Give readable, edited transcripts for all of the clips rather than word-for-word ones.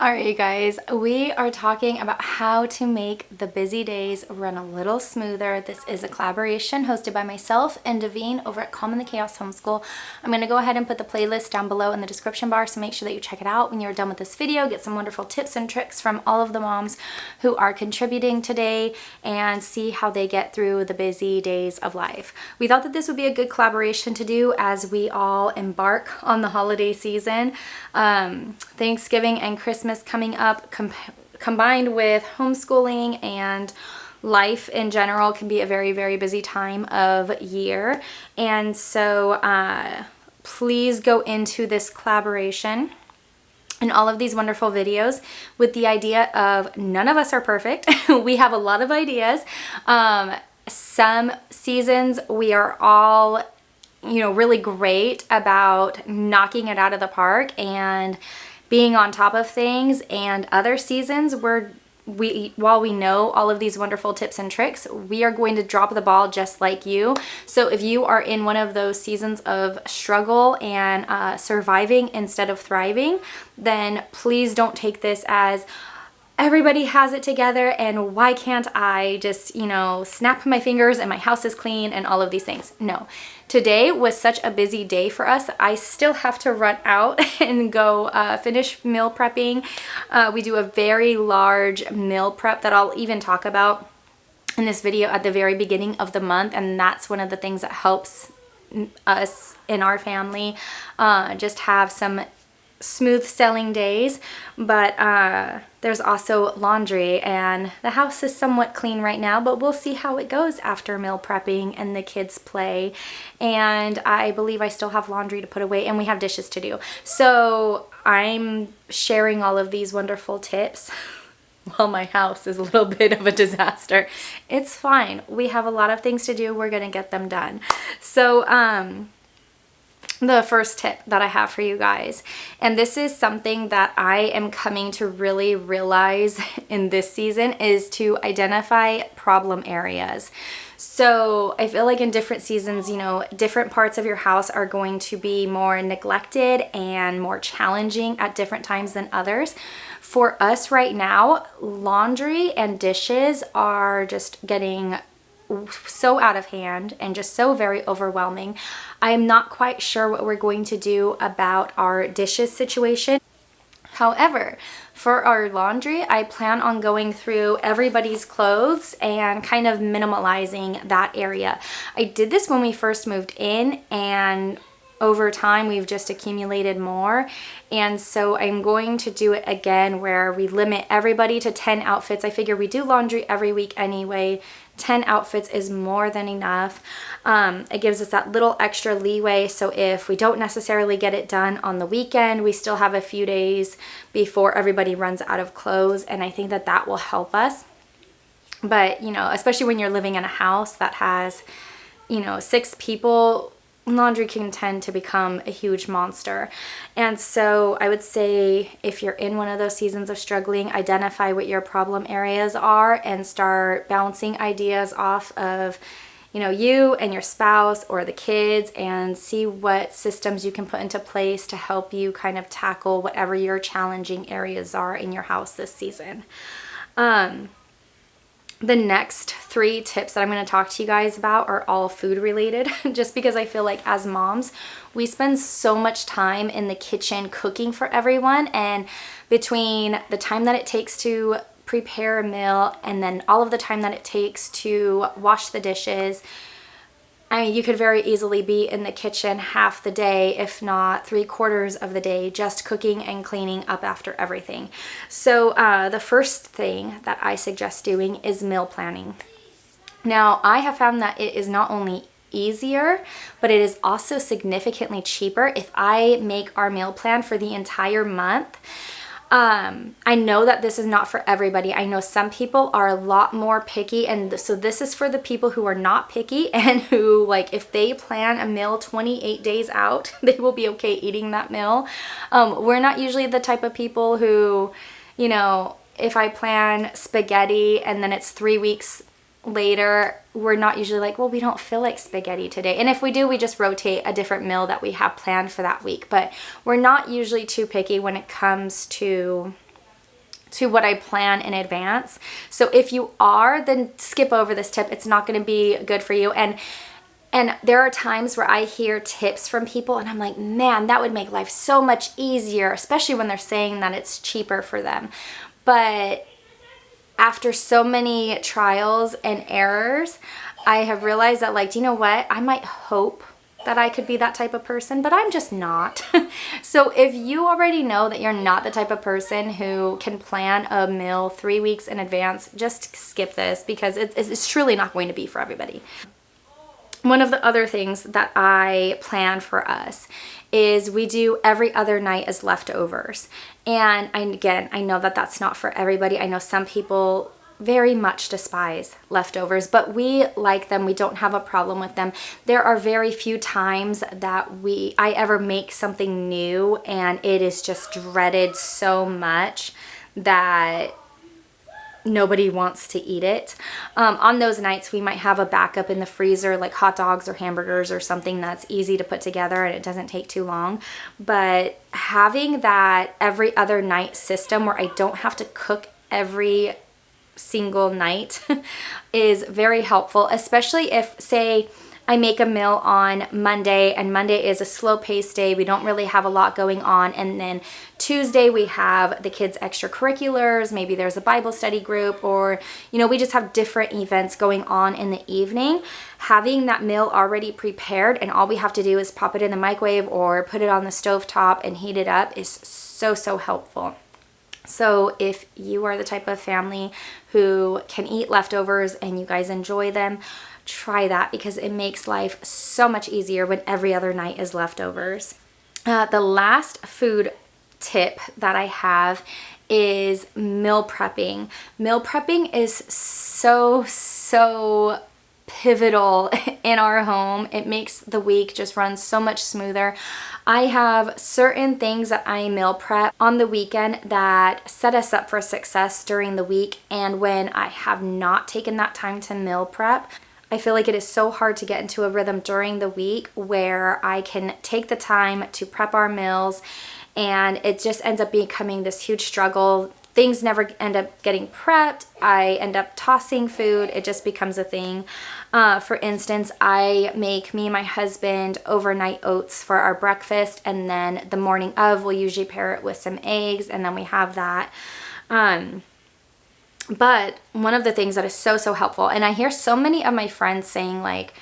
Alright, you guys, we are talking about how to make the busy days run a little smoother. This is a collaboration hosted by myself and Davine over at Calm in the Chaos Homeschool. I'm going to go ahead and put the playlist down below in the description bar, so make sure that you check it out when you're done with this video. Get some wonderful tips and tricks from all of the moms who are contributing today and see how they get through the busy days of life. We thought that this would be a good collaboration to do as we all embark on the holiday season. Thanksgiving and Christmas coming up, combined with homeschooling and life in general, can be a very, very busy time of year. And so please go into this collaboration and all of these wonderful videos with the idea of none of us are perfect. We have a lot of ideas. Some seasons we are all really great about knocking it out of the park and being on top of things, and other seasons where while we know all of these wonderful tips and tricks, we are going to drop the ball just like you. So if you are in one of those seasons of struggle and surviving instead of thriving, then please don't take this as everybody has it together and why can't I just, snap my fingers and my house is clean and all of these things. No. Today was such a busy day for us. I still have to run out and go finish meal prepping. We do a very large meal prep that I'll even talk about in this video at the very beginning of the month, and that's one of the things that helps us in our family just have some smooth selling days. But there's also laundry, and the house is somewhat clean right now, but we'll see how it goes after meal prepping and the kids play. And I believe I still have laundry to put away, and we have dishes to do. So I'm sharing all of these wonderful tips while my house is a little bit of a disaster. It's fine. We have a lot of things to do. We're gonna get them done. So the first tip that I have for you guys, and this is something that I am coming to really realize in this season, is to identify problem areas. So I feel like in different seasons, different parts of your house are going to be more neglected and more challenging at different times than others. For us right now, laundry and dishes are just getting so out of hand and just so very overwhelming. I am not quite sure what we're going to do about our dishes situation. However, for our laundry, I plan on going through everybody's clothes and kind of minimalizing that area. I did this when we first moved in, and over time we've just accumulated more, and so I'm going to do it again where we limit everybody to 10 outfits. I figure we do laundry every week anyway. 10 outfits is more than enough. It gives us that little extra leeway, so if we don't necessarily get it done on the weekend, we still have a few days before everybody runs out of clothes, and I think that that will help us. But especially when you're living in a house that has 6 people, laundry can tend to become a huge monster. And so I would say if you're in one of those seasons of struggling, identify what your problem areas are and start bouncing ideas off of you and your spouse or the kids, and see what systems you can put into place to help you kind of tackle whatever your challenging areas are in your house this season. The next 3 tips that I'm going to talk to you guys about are all food related, just because I feel like as moms, we spend so much time in the kitchen cooking for everyone, and between the time that it takes to prepare a meal and then all of the time that it takes to wash the dishes, I mean, you could very easily be in the kitchen half the day, if not 3/4 of the day, just cooking and cleaning up after everything. So the first thing that I suggest doing is meal planning. Now, I have found that it is not only easier, but it is also significantly cheaper if I make our meal plan for the entire month. I know that this is not for everybody. I know some people are a lot more picky, and so this is for the people who are not picky and who, like, if they plan a meal 28 days out, they will be okay eating that meal. We're not usually the type of people who, if I plan spaghetti and then it's 3 weeks later, we're not usually like, well, we don't feel like spaghetti today. And if we do, we just rotate a different meal that we have planned for that week. But we're not usually too picky when it comes to to what I plan in advance. So if you are, then skip over this tip. It's not going to be good for you. And there are times where I hear tips from people and I'm like, man, that would make life so much easier, especially when they're saying that it's cheaper for them. But after so many trials and errors, I have realized that, like, do you know what? I might hope that I could be that type of person, but I'm just not. So if you already know that you're not the type of person who can plan a meal 3 weeks in advance, just skip this, because it's truly not going to be for everybody. One of the other things that I plan for us is we do every other night as leftovers. And again, I know that that's not for everybody. I know some people very much despise leftovers, but we like them. We don't have a problem with them. There are very few times that I ever make something new and it is just dreaded so much that nobody wants to eat it. On those nights, we might have a backup in the freezer, like hot dogs or hamburgers or something that's easy to put together and it doesn't take too long. But having that every other night system where I don't have to cook every single night is very helpful, especially if, say, I make a meal on Monday and Monday is a slow-paced day. We don't really have a lot going on. And then Tuesday we have the kids' extracurriculars. Maybe there's a Bible study group, or, we just have different events going on in the evening. Having that meal already prepared and all we have to do is pop it in the microwave or put it on the stovetop and heat it up is so helpful. So if you are the type of family who can eat leftovers and you guys enjoy them, try that, because it makes life so much easier when every other night is leftovers. The last food tip that I have is meal prepping. Meal prepping is so pivotal in our home. It makes the week just run so much smoother. I have certain things that I meal prep on the weekend that set us up for success during the week, and when I have not taken that time to meal prep, I feel like it is so hard to get into a rhythm during the week where I can take the time to prep our meals, and it just ends up becoming this huge struggle. Things never end up getting prepped. I end up tossing food. It just becomes a thing. For instance, me and my husband overnight oats for our breakfast, and then the morning of we'll usually pair it with some eggs, and then we have that. But one of the things that is so helpful, and I hear so many of my friends saying like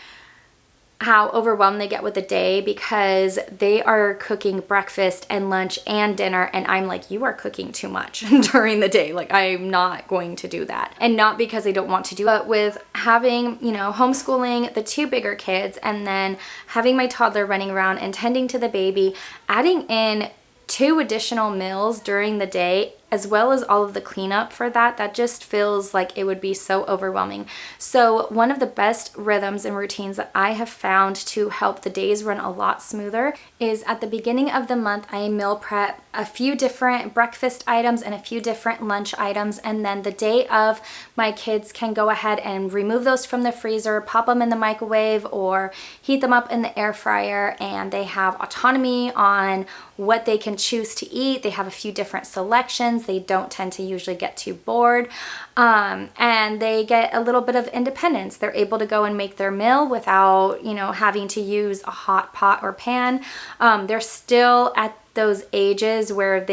how overwhelmed they get with the day because they are cooking breakfast and lunch and dinner, and I'm like, you are cooking too much during the day. Like, I'm not going to do that. And not because I don't want to do it, but with having, homeschooling the 2 bigger kids and then having my toddler running around and tending to the baby, adding in 2 additional meals during the day, as well as all of the cleanup for that just feels like it would be so overwhelming. So one of the best rhythms and routines that I have found to help the days run a lot smoother is at the beginning of the month, I meal prep a few different breakfast items and a few different lunch items, and then the day of, my kids can go ahead and remove those from the freezer, pop them in the microwave or heat them up in the air fryer, and they have autonomy on what they can choose to eat. They have a few different selections. They don't tend to usually get too bored, and they get a little bit of independence. They're able to go and make their meal without, having to use a hot pot or pan. They're still at those ages where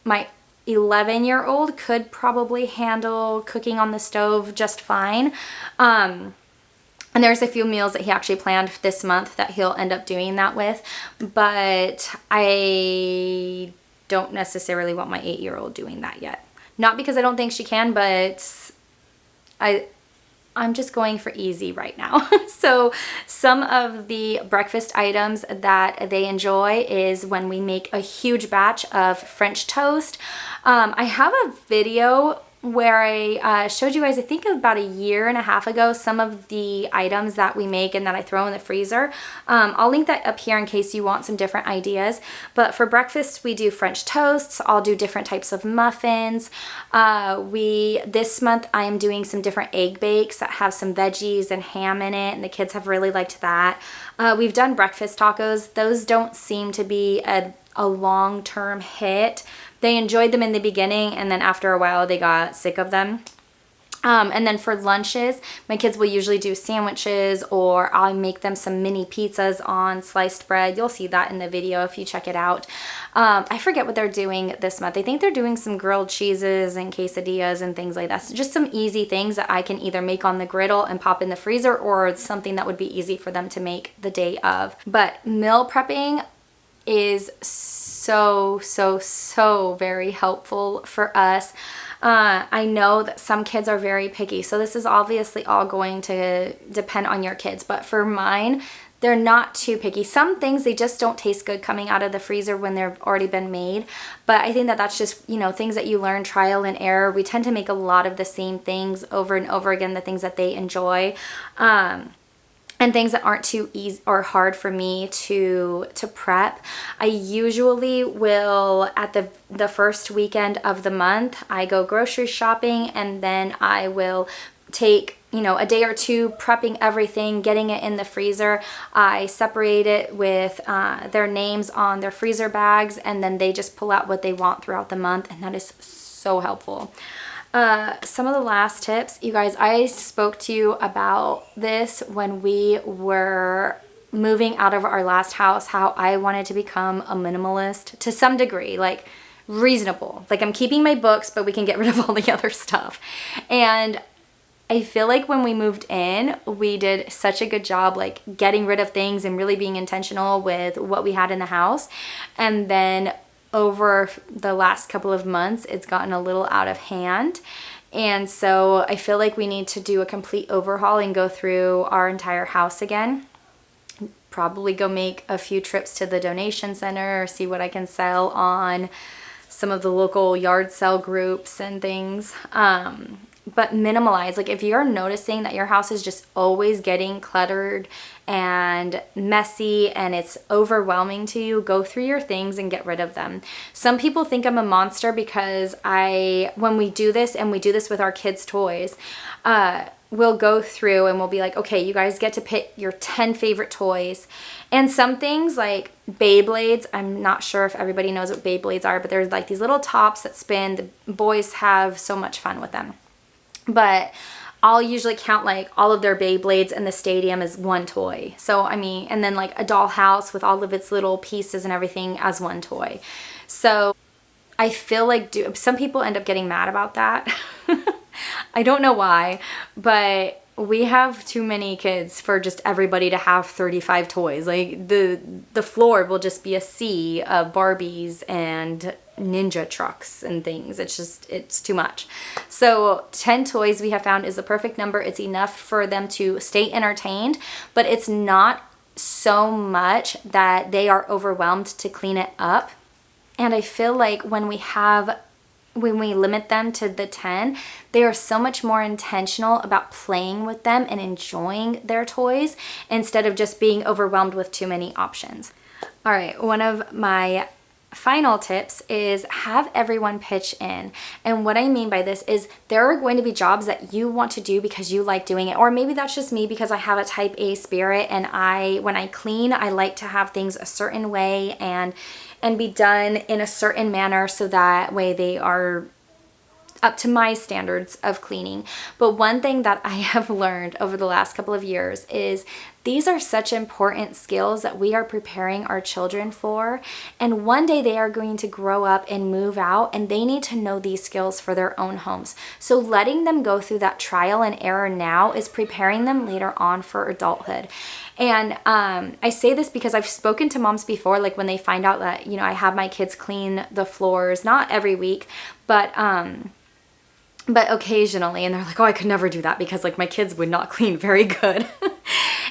my 11-year-old could probably handle cooking on the stove just fine. And there's a few meals that he actually planned this month that he'll end up doing that with, but I don't necessarily want my 8-year-old doing that yet. Not because I don't think she can, but I'm just going for easy right now. So some of the breakfast items that they enjoy is when we make a huge batch of French toast. I have a video where I showed you guys, I think about 1.5 years ago, some of the items that we make and that I throw in the freezer. I'll link that up here in case you want some different ideas. But for breakfast, we do French toasts. I'll do different types of muffins. This month I am doing some different egg bakes that have some veggies and ham in it, and the kids have really liked that. We've done breakfast tacos. Those don't seem to be a long-term hit, They enjoyed them in the beginning, and then after a while they got sick of them. And then for lunches, my kids will usually do sandwiches, or I'll make them some mini pizzas on sliced bread. You'll see that in the video if you check it out. I forget what they're doing this month. I think they're doing some grilled cheeses and quesadillas and things like that. So just some easy things that I can either make on the griddle and pop in the freezer, or something that would be easy for them to make the day of. But meal prepping is so very helpful for us. I know that some kids are very picky, so this is obviously all going to depend on your kids, but for mine, they're not too picky. Some things, they just don't taste good coming out of the freezer when they've already been made, but I think that that's just, you know, things that you learn, trial and error. We tend to make a lot of the same things over and over again, the things that they enjoy. And things that aren't too easy or hard for me to prep. I usually will, at the first weekend of the month, I go grocery shopping, and then I will take, you know, a day or two prepping everything, getting it in the freezer. I separate it with their names on their freezer bags, and then they just pull out what they want throughout the month, and that is so helpful. Some of the last tips, you guys, I spoke to you about this when we were moving out of our last house, how I wanted to become a minimalist to some degree, like reasonable. Like, I'm keeping my books, but we can get rid of all the other stuff. And I feel like when we moved in, we did such a good job, like getting rid of things and really being intentional with what we had in the house. And then over the last couple of months, it's gotten a little out of hand. And so I feel like we need to do a complete overhaul and go through our entire house again. Probably go make a few trips to the donation center, or see what I can sell on some of the local yard sale groups and things. But minimalize. Like, if you're noticing that your house is just always getting cluttered and messy and it's overwhelming to you, go through your things and get rid of them. Some people think I'm a monster because when we do this, and we do this with our kids' toys, we'll go through and we'll be like, okay, you guys get to pick your 10 favorite toys. And some things like Beyblades, I'm not sure if everybody knows what Beyblades are, but they're like these little tops that spin. The boys have so much fun with them. But I'll usually count like all of their Beyblades in the stadium as one toy. So, I mean, and then like a dollhouse with all of its little pieces and everything as one toy. So I feel like some people end up getting mad about that. I don't know why, but we have too many kids for just everybody to have 35 toys. Like, the floor will just be a sea of Barbies and ninja trucks and things. It's too much. So 10 toys we have found is the perfect number. It's enough for them to stay entertained, but it's not so much that they are overwhelmed to clean it up. And I feel like when we limit them to the 10, they are so much more intentional about playing with them and enjoying their toys instead of just being overwhelmed with too many options. All right, one of my final tips is have everyone pitch in. And what I mean by this is there are going to be jobs that you want to do because you like doing it, or maybe that's just me because I have a type A spirit, and when I clean, I like to have things a certain way and be done in a certain manner, so that way they are up to my standards of cleaning. But one thing that I have learned over the last couple of years is these are such important skills that we are preparing our children for. And one day they are going to grow up and move out, and they need to know these skills for their own homes. So letting them go through that trial and error now is preparing them later on for adulthood. And I say this because I've spoken to moms before, like when they find out that, I have my kids clean the floors, not every week, but occasionally, and they're like, oh, I could never do that because like my kids would not clean very good.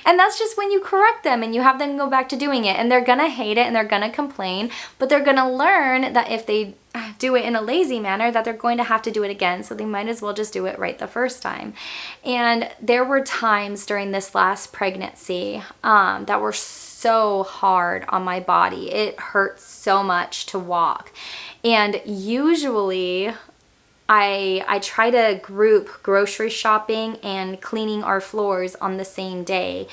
And that's just when you correct them and you have them go back to doing it, and they're gonna hate it and they're gonna complain, but they're gonna learn that if they do it in a lazy manner, that they're going to have to do it again. So they might as well just do it right the first time. And there were times during this last pregnancy that were so hard on my body. It hurt so much to walk. And usually I try to group grocery shopping and cleaning our floors on the same day.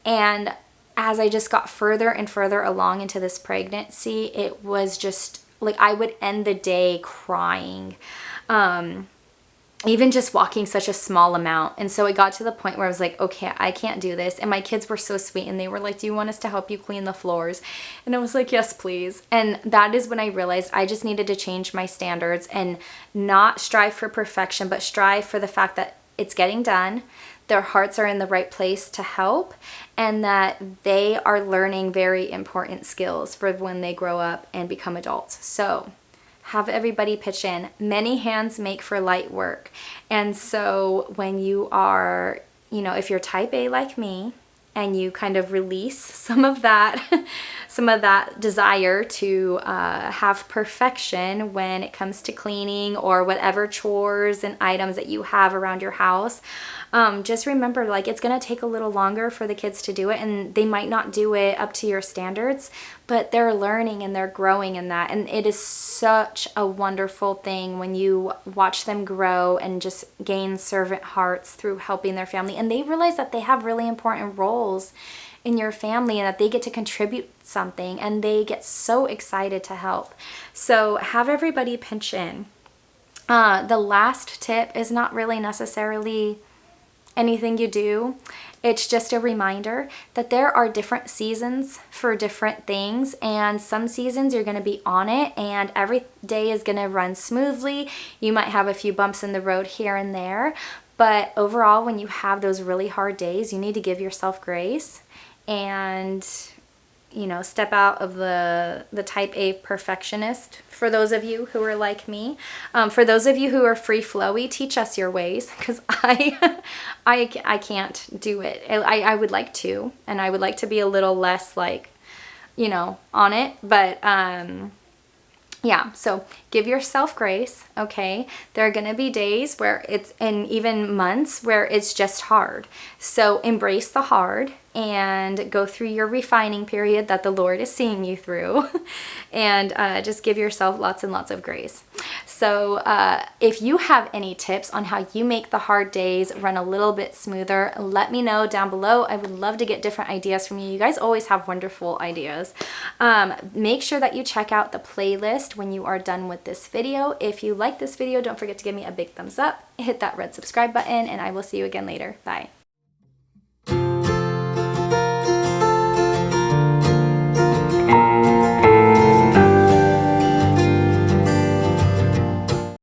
And as I just got further and further along into this pregnancy, it was just like I would end the day crying. Even just walking such a small amount. And so it got to the point where I was like, okay, I can't do this. And my kids were so sweet and they were like, do you want us to help you clean the floors? And I was like, yes, please. And that is when I realized I just needed to change my standards and not strive for perfection, but strive for the fact that it's getting done. Their hearts are in the right place to help, and that they are learning very important skills for when they grow up and become adults. So have everybody pitch in. Many hands make for light work. And so when you are, you know, if you're type A like me, and you kind of release some of that desire to have perfection when it comes to cleaning or whatever chores and items that you have around your house, just remember, like, it's going to take a little longer for the kids to do it, and they might not do it up to your standards, but they're learning and they're growing in that. And it is such a wonderful thing when you watch them grow and just gain servant hearts through helping their family, and they realize that they have really important roles in your family and that they get to contribute something, and they get so excited to help. So have everybody pinch in. The last tip is not really necessarily anything you do. It's just a reminder that there are different seasons for different things, and some seasons you're going to be on it and every day is going to run smoothly. You might have a few bumps in the road here and there, but overall, when you have those really hard days, you need to give yourself grace and, you know, step out of the type A perfectionist. For those of you who are like me, for those of you who are free flowy, teach us your ways, because I can't do it. I would like to, and I would like to be a little less, like, you know, on it, but yeah, so give yourself grace, okay? There are going to be days where it's, and even months where it's just hard. So embrace the hard and go through your refining period that the Lord is seeing you through, and just give yourself lots and lots of grace. So if you have any tips on how you make the hard days run a little bit smoother, let me know down below. I would love to get different ideas from you. You guys always have wonderful ideas. Make sure that you check out the playlist when you are done with this video. If you like this video, don't forget to give me a big thumbs up, hit that red subscribe button, and I will see you again later. Bye.